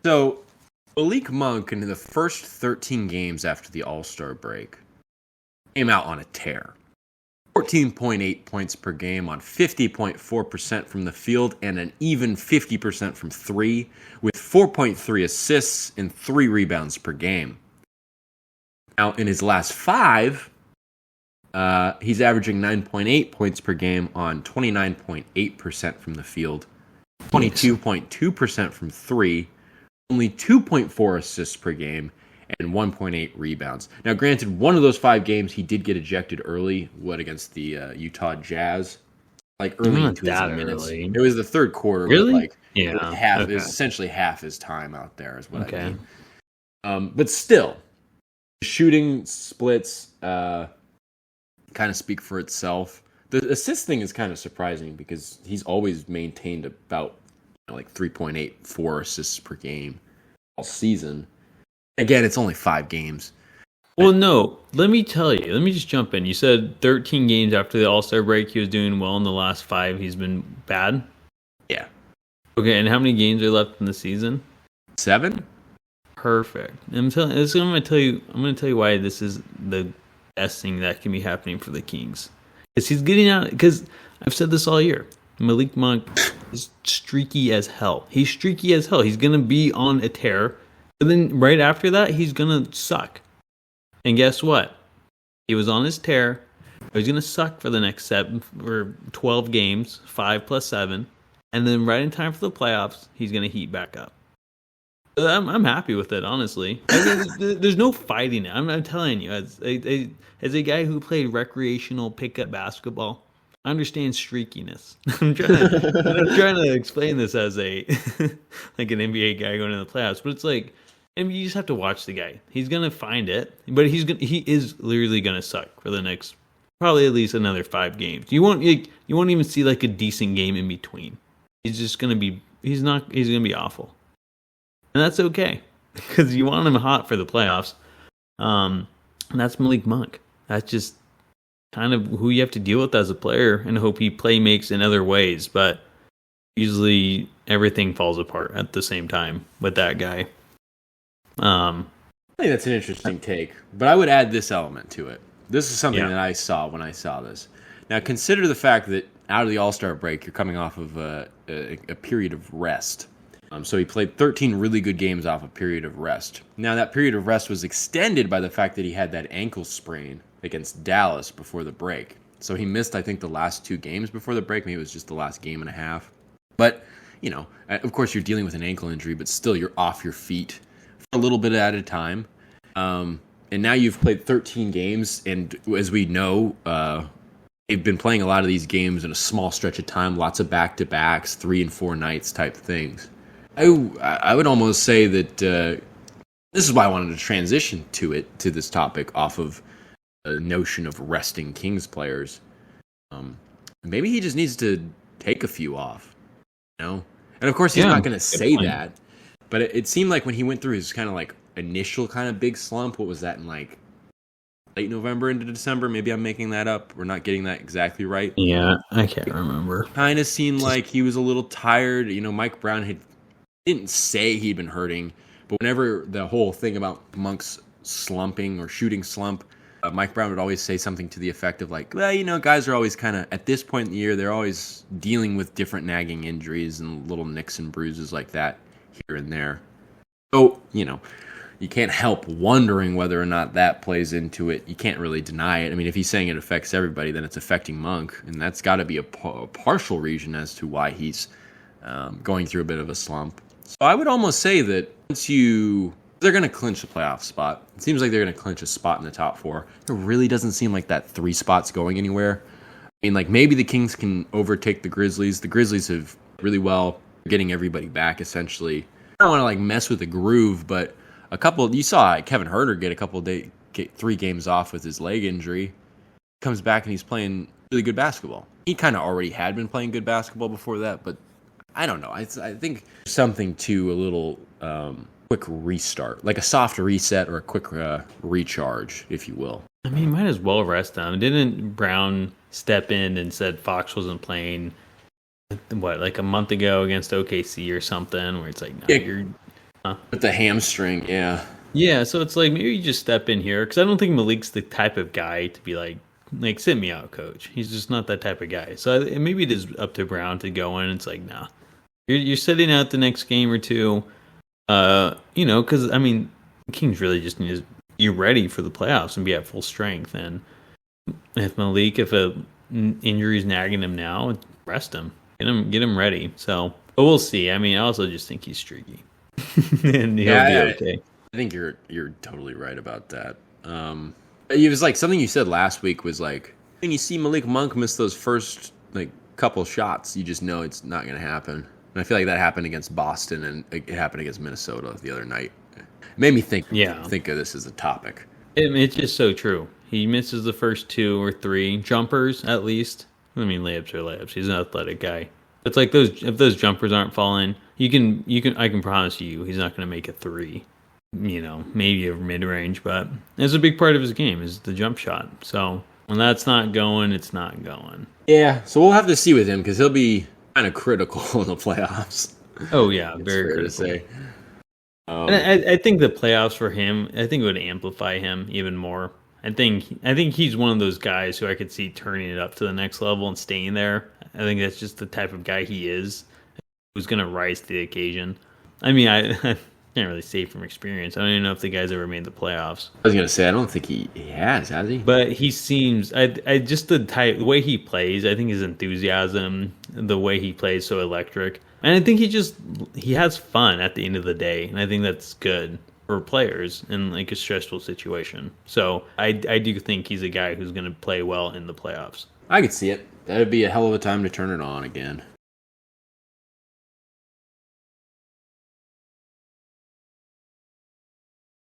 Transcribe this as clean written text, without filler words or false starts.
So, Malik Monk, in the first 13 games after the All-Star break, came out on a tear. 14.8 points per game on 50.4% from the field and an even 50% from three, with 4.3 assists and 3 rebounds per game. Now, in his last 5, he's averaging 9.8 points per game on 29.8% from the field, 22.2% from three, only 2.4 assists per game, and 1.8 rebounds. Now, granted, one of those 5 games he did get ejected early. Against the Utah Jazz? Like early into his minutes. Early. It was the third quarter. Really? But like, yeah. It was essentially half his time out there, is what I mean. But still, shooting splits kind of speak for itself. The assist thing is kind of surprising because he's always maintained about 3.84 assists per game all season. Again, it's only 5 games. Well, no, let me tell you. Let me just jump in. You said 13 games after the All-Star break, he was doing well. In the last 5, he's been bad? Yeah. Okay, and how many games are left in the season? 7? Perfect. I'm going to tell you why this is the best thing that can be happening for the Kings. Because he's getting out. Because I've said this all year. Malik Monk is streaky as hell. He's streaky as hell. He's going to be on a tear. And then right after that, he's going to suck. And guess what? He was on his tear. He's going to suck for the next 12 games, 5 plus 7. And then right in time for the playoffs, he's going to heat back up. I'm happy with it, honestly. There's no fighting it. I'm telling you, as a guy who played recreational pickup basketball, I understand streakiness. I'm trying to explain this as a like an NBA guy going to the playoffs, but it's like, I mean, you just have to watch the guy. He's gonna find it, but he is literally gonna suck for the next probably at least another 5 games. You won't even see like a decent game in between. He's gonna be awful, and that's okay because you want him hot for the playoffs. And that's Malik Monk. That's just kind of who you have to deal with as a player and hope he makes in other ways. But usually everything falls apart at the same time with that guy. I think that's an interesting take, but I would add this element to it. This is something that I saw when I saw this. Now, consider the fact that out of the All-Star break, you're coming off of a period of rest. So he played 13 really good games off a period of rest. Now, that period of rest was extended by the fact that he had that ankle sprain against Dallas before the break. So he missed, I think, the last 2 games before the break. Maybe it was just the last game and a half. But, of course, you're dealing with an ankle injury, but still you're off your feet for a little bit at a time. And now you've played 13 games, and as we know, they've been playing a lot of these games in a small stretch of time, lots of back-to-backs, 3 and 4 nights type things. I would almost say that this is why I wanted to transition to this topic off of the notion of resting Kings players. Maybe he just needs to take a few off, And of course, he's not going to say that, but it seemed like when he went through his kind of like initial kind of big slump, what was that in like late November into December? Maybe I'm making that up. We're not getting that exactly right. Yeah, I can't remember. Kind of seemed like he was a little tired. Mike Brown didn't say he'd been hurting, but whenever the whole thing about Monk's slumping or shooting slump, Mike Brown would always say something to the effect of like, well, guys are always kind of, at this point in the year, they're always dealing with different nagging injuries and little nicks and bruises like that here and there. So, you can't help wondering whether or not that plays into it. You can't really deny it. I mean, if he's saying it affects everybody, then it's affecting Monk, and that's got to be a partial reason as to why he's going through a bit of a slump. So I would almost say that they're going to clinch a playoff spot. It seems like they're going to clinch a spot in the top 4. It really doesn't seem like that 3 spot's going anywhere. I mean, like maybe the Kings can overtake the Grizzlies. The Grizzlies have really well getting everybody back, essentially. I don't want to mess with the groove, but you saw Kevin Huerter get 3 games off with his leg injury. Comes back and he's playing really good basketball. He kind of already had been playing good basketball before that, but I don't know. I think something to a little quick restart, like a soft reset or a quick recharge, if you will. I mean, might as well rest him. Didn't Brown step in and said Fox wasn't playing, like a month ago against OKC or something, where it's like, no, With the hamstring, yeah. Yeah, so it's like maybe you just step in here because I don't think Malik's the type of guy to be like sit me out, coach. He's just not that type of guy. So maybe it is up to Brown to go in. It's like, nah, you're sitting out the next game or two. Because I mean, Kings really just need to be ready for the playoffs and be at full strength. And if a injury's nagging him now, rest him, get him ready. So, but we'll see. I mean, I also just think he's streaky, and he'll be okay. I think you're totally right about that. It was like something you said last week was like when you see Malik Monk miss those first like couple shots, you just know it's not going to happen. And I feel like that happened against Boston and it happened against Minnesota the other night. It made me think of this as a topic. It's just so true. He misses the first 2 or 3 jumpers at least. I mean, layups are layups. He's an athletic guy. It's like if those jumpers aren't falling, I can promise you he's not going to make a 3. Maybe a mid-range, but it's a big part of his game is the jump shot. So when that's not going, it's not going. Yeah, so we'll have to see with him because he'll be kind of critical in the playoffs. Oh yeah, very critical. To say. And I think the playoffs for him, I think it would amplify him even more. I think he's one of those guys who I could see turning it up to the next level and staying there. I think that's just the type of guy he is, who's going to rise to the occasion. I mean, I can't really say from experience. I don't even know if the guy's ever made the playoffs. I was gonna say I don't think he has he? But he seems I just the way he plays. I think his enthusiasm, the way he plays, so electric, and I think he has fun at the end of the day, and I think that's good for players in like a stressful situation. So I do think he's a guy who's gonna play well in the playoffs. I could see it. That'd be a hell of a time to turn it on again.